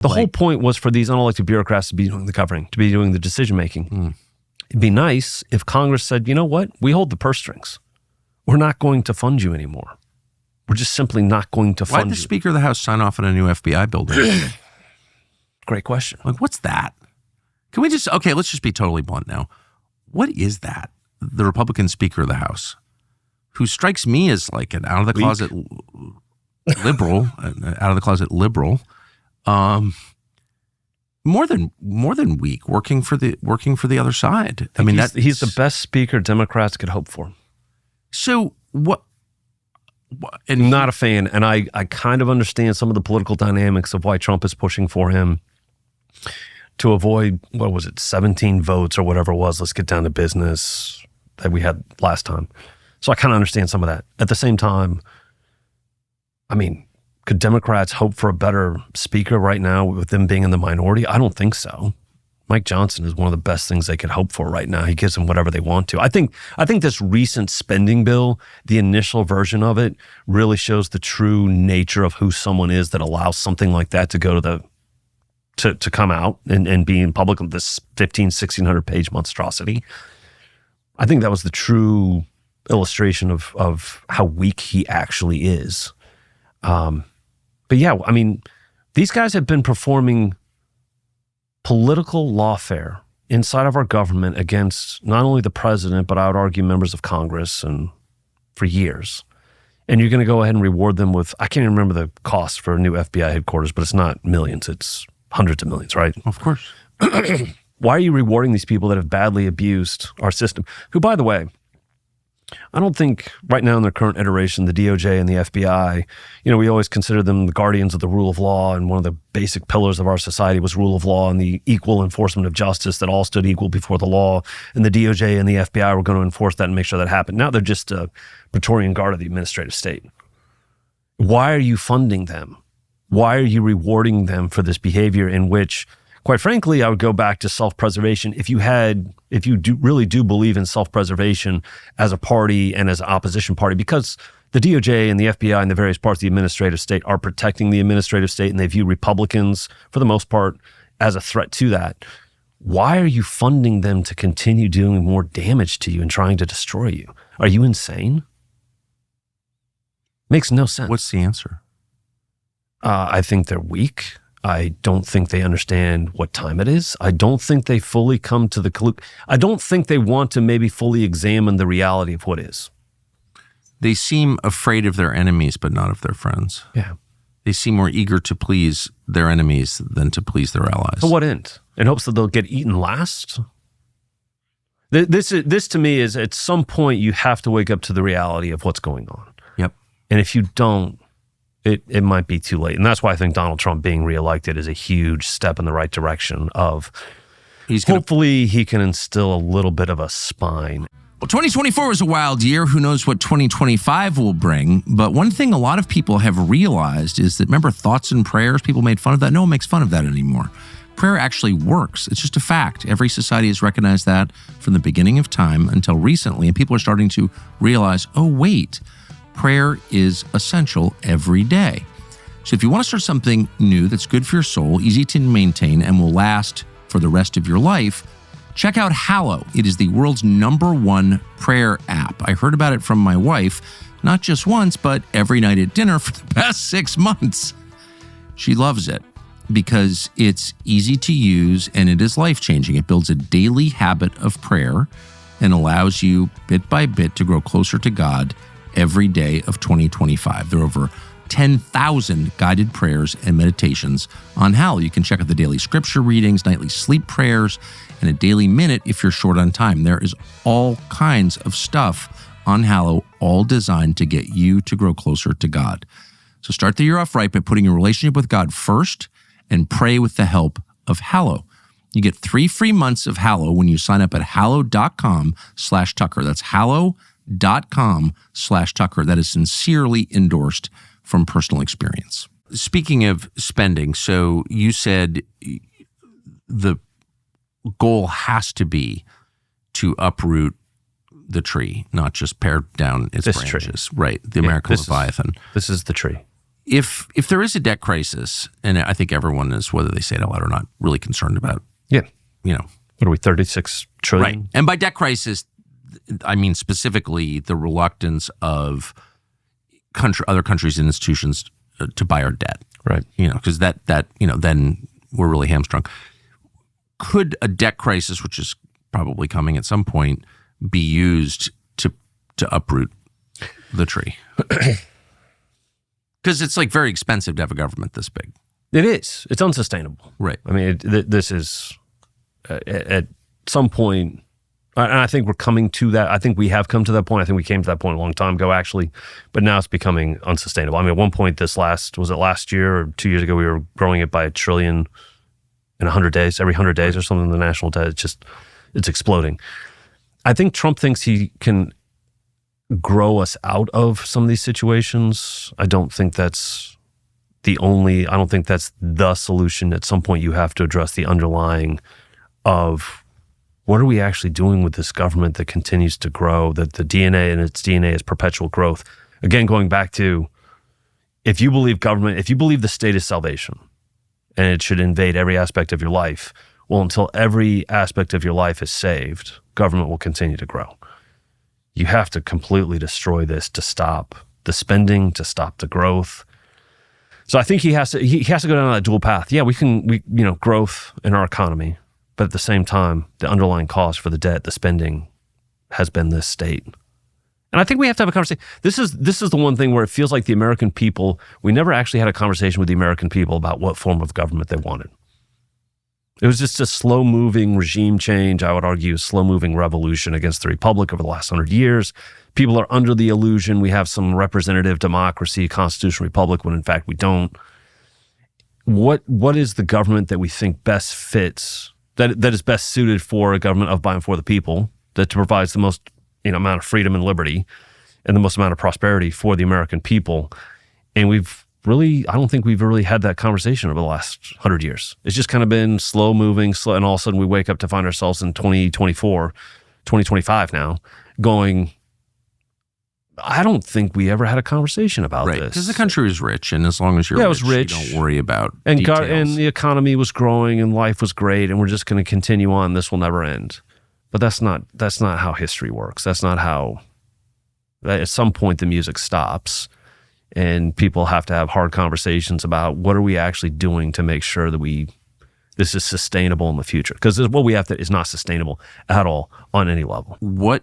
The whole point was for these unelected bureaucrats to be doing the governing, to be doing the decision-making. It'd be nice if Congress said, you know what? We hold the purse strings. We're not going to fund you anymore. We're just simply not going to fund you. Why did the Speaker of the House sign off on a new FBI building? Great question. Like, what's that? Can we just, okay, let's just be totally blunt now. What is that? The Republican Speaker of the House, who strikes me as like an out-of-the-closet liberal, more than weak, working for the other side. I mean, he's the best speaker Democrats could hope for. So what? And not a fan, and I kind of understand some of the political dynamics of why Trump is pushing for him to avoid, 17 votes or whatever it was. Let's get down to business that we had last time. So I kind of understand some of that. At the same time, I mean, could Democrats hope for a better speaker right now with them being in the minority? I don't think so. Mike Johnson is one of the best things they could hope for right now. He gives them whatever they want to. I think this recent spending bill, the initial version of it, really shows the true nature of who someone is that allows something like that to go to come out and be in public with this 1,600 page monstrosity. I think that was the true illustration of how weak he actually is. But yeah, I mean, these guys have been performing political lawfare inside of our government against not only the president, but I would argue members of Congress and for years. And you're going to go ahead and reward them with, I can't even remember the cost for a new FBI headquarters, but it's not millions, it's hundreds of millions, right? Of course. Why are you rewarding these people that have badly abused our system? Who, by the way, I don't think right now in their current iteration, the DOJ and the FBI, we always consider them the guardians of the rule of law, and one of the basic pillars of our society was rule of law and the equal enforcement of justice, that all stood equal before the law, and the DOJ and the FBI were going to enforce that and make sure that happened. Now they're just a Praetorian Guard of the administrative state. Why are you funding them? Why are you rewarding them for this behavior in which, quite frankly, I would go back to self-preservation. If you really do believe in self-preservation as a party and as an opposition party, because the DOJ and the FBI and the various parts of the administrative state are protecting the administrative state, and they view Republicans, for the most part, as a threat to that. Why are you funding them to continue doing more damage to you and trying to destroy you? Are you insane? Makes no sense. What's the answer? I think they're weak. I don't think they understand what time it is. I don't think they fully come to the I don't think they want to maybe fully examine the reality of what is. They seem afraid of their enemies, but not of their friends. Yeah. They seem more eager to please their enemies than to please their allies. To what end? In hopes that they'll get eaten last? This to me is, at some point you have to wake up to the reality of what's going on. Yep. And if you don't, it might be too late. And that's why I think Donald Trump being reelected is a huge step in the right direction of hopefully he can instill a little bit of a spine. Well, 2024 was a wild year. Who knows what 2025 will bring? But one thing a lot of people have realized is that, remember thoughts and prayers? People made fun of that. No one makes fun of that anymore. Prayer actually works. It's just a fact. Every society has recognized that from the beginning of time until recently. And people are starting to realize, oh, wait, prayer is essential every day. So if you want to start something new that's good for your soul, easy to maintain, and will last for the rest of your life, check out Hallow. It is the world's #1 prayer app. I heard about it from my wife, not just once, but every night at dinner for the past 6 months. She loves it because it's easy to use and it is life-changing. It builds a daily habit of prayer and allows you bit by bit to grow closer to God every day of 2025. There are over 10,000 guided prayers and meditations on Hallow. You can check out the daily scripture readings, nightly sleep prayers, and a daily minute if you're short on time. There is all kinds of stuff on Hallow, all designed to get you to grow closer to God. So start the year off right by putting your relationship with God first and pray with the help of Hallow. You get 3 free months of Hallow when you sign up at hallow.com/Tucker. That's hallow.com/Tucker. That is sincerely endorsed from personal experience. Speaking of spending, so you said the goal has to be to uproot the tree, not just pare down its branches. Right, the American Leviathan. This is the tree. If there is a debt crisis, and I think everyone is, whether they say it out loud or not, really concerned about, Yeah. you know, What are we, 36 trillion? right. And by debt crisis, I mean specifically the reluctance of other countries and institutions to buy our debt. Right. You know, because that then we're really hamstrung. Could a debt crisis, which is probably coming at some point, be used to uproot the tree? Because it's like very expensive to have a government this big. It is. It's unsustainable. Right. I mean, this is at some point, and I think we're coming to that. I think we have come to that point. I think we came to that point a long time ago, actually. But now it's becoming unsustainable. I mean, at one point, was it last year or 2 years ago, we were growing it by $1 trillion in 100 days, every 100 days or something, the national debt. It's exploding. I think Trump thinks he can grow us out of some of these situations. I don't think that's the solution. At some point, you have to address the underlying of what are we actually doing with this government that continues to grow, that the DNA and its DNA is perpetual growth. Again, going back to, if you believe the state is salvation and it should invade every aspect of your life, well, until every aspect of your life is saved, government will continue to grow. You have to completely destroy this to stop the spending, to stop the growth. So I think he has to go down that dual path. Yeah, we growth in our economy, but at the same time, the underlying cause for the debt, the spending, has been this state. And I think we have to have a conversation. This is the one thing where it feels like the American people, we never actually had a conversation with the American people about what form of government they wanted. It was just a slow-moving regime change, I would argue, a slow-moving revolution against the Republic over the last 100 years. People are under the illusion we have some representative democracy, constitutional republic, when in fact we don't. What is the government that we think best fits, that is best suited for a government of, by, and for the people, that provides the most amount of freedom and liberty and the most amount of prosperity for the American people? And I don't think we've really had that conversation over the last 100 years. It's just kind of been slow moving, and all of a sudden we wake up to find ourselves in 2024, 2025 now, going, I don't think we ever had a conversation about this. Because the country was rich, and as long as you're rich, you don't worry about details. And the economy was growing, and life was great, and we're just going to continue on. This will never end. But that's not how history works. That's not how. At some point, the music stops. And people have to have hard conversations about what are we actually doing to make sure that this is sustainable in the future. Because what we have is not sustainable at all on any level. What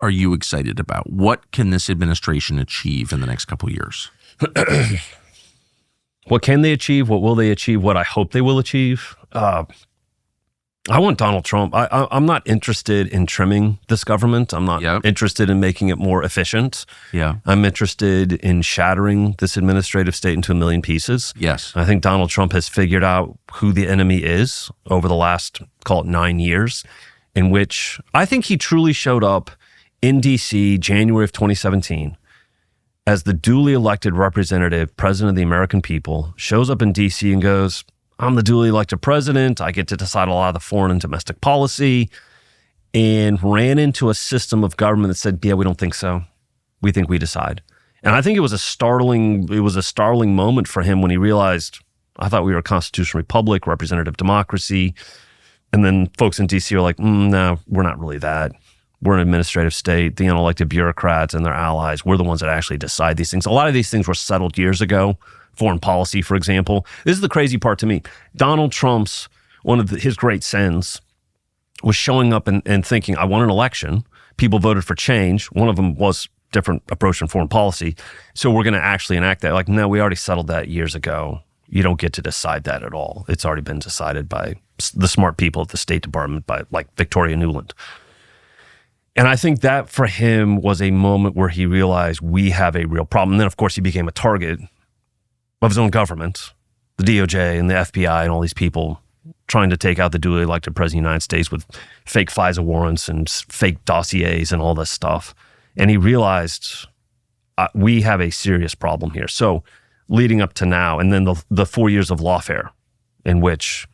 are you excited about? What can this administration achieve in the next couple of years? What can they achieve? What will they achieve? What I hope they will achieve? I want Donald Trump. I'm not interested in trimming this government. I'm not interested in making it more efficient. Yeah. I'm interested in shattering this administrative state into a million pieces. Yes. I think Donald Trump has figured out who the enemy is over the last, call it 9 years, in which I think he truly showed up in D.C. January of 2017 as the duly elected representative, president of the American people, shows up in D.C. and goes, I'm the duly elected president. I get to decide a lot of the foreign and domestic policy, and ran into a system of government that said, yeah, we don't think so. We think we decide. And I think it was a startling moment for him when he realized, I thought we were a constitutional republic, representative democracy. And then folks in DC are like, no, we're not really that. We're an administrative state. The unelected bureaucrats and their allies, we're the ones that actually decide these things. A lot of these things were settled years ago. Foreign policy, for example. This is the crazy part to me. Donald Trump's, one of his great sins was showing up and thinking, I won an election. People voted for change. One of them was different approach in foreign policy. So we're going to actually enact that. Like, no, we already settled that years ago. You don't get to decide that at all. It's already been decided by the smart people at the State Department, by like Victoria Nuland. And I think that for him was a moment where he realized we have a real problem. And then, of course, he became a target of his own government, the DOJ and the FBI and all these people trying to take out the duly elected president of the United States with fake FISA warrants and fake dossiers and all this stuff. And he realized we have a serious problem here. So leading up to now, and then the 4 years of lawfare, in which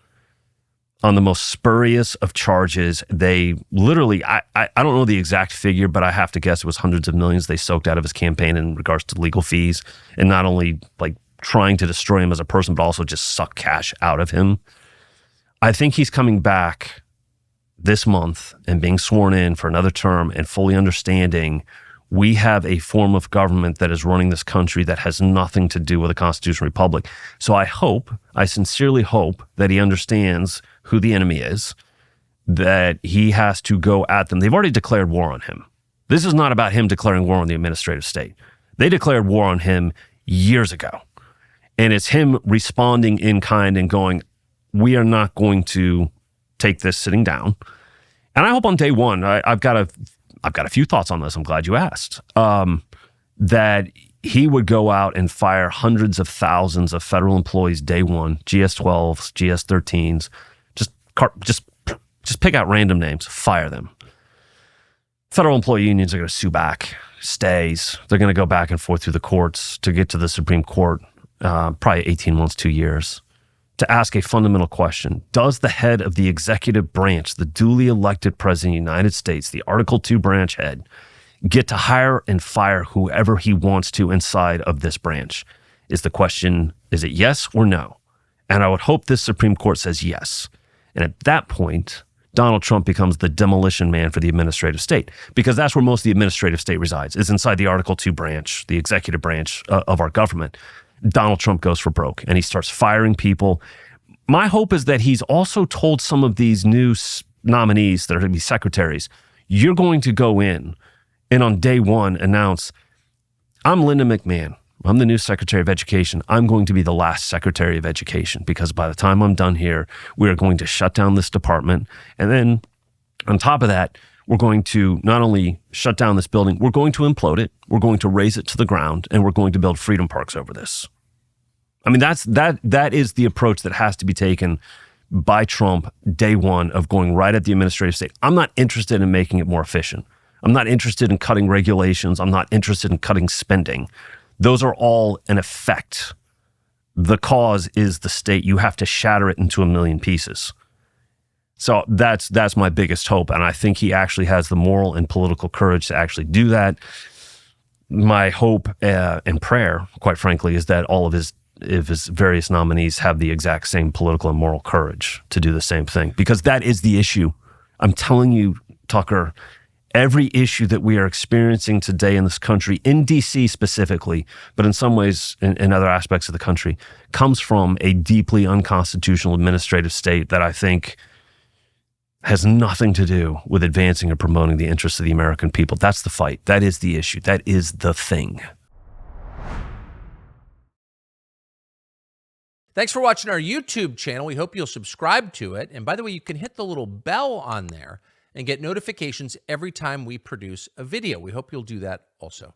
on the most spurious of charges, they literally, I don't know the exact figure, but I have to guess it was hundreds of millions they soaked out of his campaign in regards to legal fees. And not only like trying to destroy him as a person, but also just suck cash out of him. I think he's coming back this month and being sworn in for another term and fully understanding we have a form of government that is running this country that has nothing to do with a constitutional republic. So I sincerely hope that he understands who the enemy is, that he has to go at them. They've already declared war on him. This is not about him declaring war on the administrative state. They declared war on him years ago. And it's him responding in kind and going, we are not going to take this sitting down. And I hope on day one, I've got a few thoughts on this. I'm glad you asked. That he would go out and fire hundreds of thousands of federal employees day one, GS-12s, GS-13s, just pick out random names, fire them. Federal employee unions are going to sue back, stays. They're going to go back and forth through the courts to get to the Supreme Court, probably 18 months, 2 years, to ask a fundamental question. Does the head of the executive branch, the duly elected president of the United States, the Article 2 branch head, get to hire and fire whoever he wants to inside of this branch? Is the question, is it yes or no? And I would hope this Supreme Court says yes. And at that point, Donald Trump becomes the demolition man for the administrative state, because that's where most of the administrative state resides, is inside the Article 2 branch, the executive branch of our government. Donald Trump goes for broke and he starts firing people. My hope is that he's also told some of these new nominees that are going to be secretaries, you're going to go in and on day one announce, I'm Linda McMahon. I'm the new Secretary of Education. I'm going to be the last Secretary of Education because by the time I'm done here, we are going to shut down this department. And then on top of that, we're going to not only shut down this building, we're going to implode it, we're going to raze it to the ground, and we're going to build freedom parks over this. I mean, that is the approach that has to be taken by Trump day one of going right at the administrative state. I'm not interested in making it more efficient. I'm not interested in cutting regulations. I'm not interested in cutting spending. Those are all an effect. The cause is the state. You have to shatter it into a million pieces. So that's my biggest hope. And I think he actually has the moral and political courage to actually do that. My hope and prayer, quite frankly, is that all of his various nominees have the exact same political and moral courage to do the same thing, because that is the issue. I'm telling you, Tucker, every issue that we are experiencing today in this country, in DC specifically, but in some ways in other aspects of the country, comes from a deeply unconstitutional administrative state that I think has nothing to do with advancing or promoting the interests of the American people. That's the fight. That is the issue. That is the thing. Thanks for watching our YouTube channel. We hope you'll subscribe to it. And by the way, you can hit the little bell on there and get notifications every time we produce a video. We hope you'll do that also.